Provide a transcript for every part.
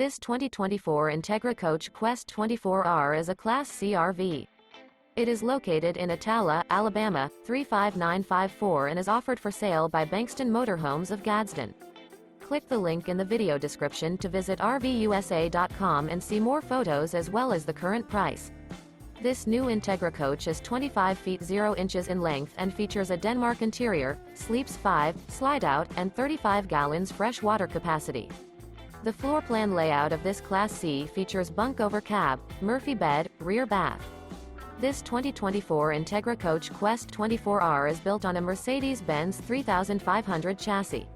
This 2024 Entegra Coach Qwest 24R is a Class C RV. It is located in Attalla, Alabama, 35954 and is offered for sale by Bankston Motorhomes of Gadsden. Click the link in the video description to visit RVUSA.com and see more photos as well as the current price. This new Entegra Coach is 25 feet 0 inches in length and features a Denmark interior, sleeps 5, Slideout, and 35 gallons fresh water capacity. The floor plan layout of this Class C features bunk over cab, Murphy bed, rear bath. This 2024 Entegra Coach Qwest 24R is built on a Mercedes-Benz 3500 chassis.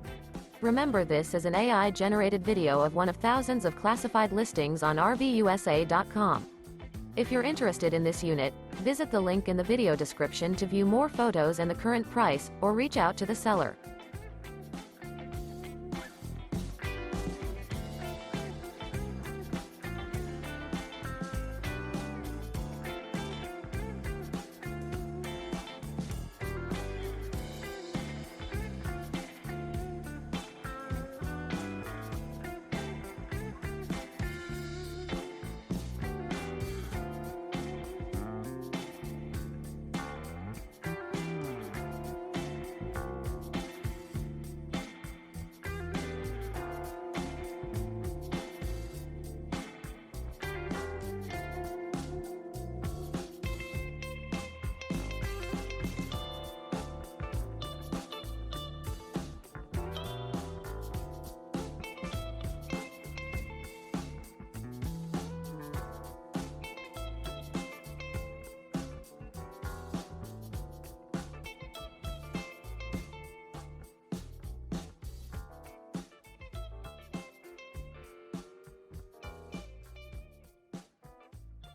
Remember, this is an AI-generated video of one of thousands of classified listings on RVUSA.com. If you're interested in this unit, visit the link in the video description to view more photos and the current price, or reach out to the seller.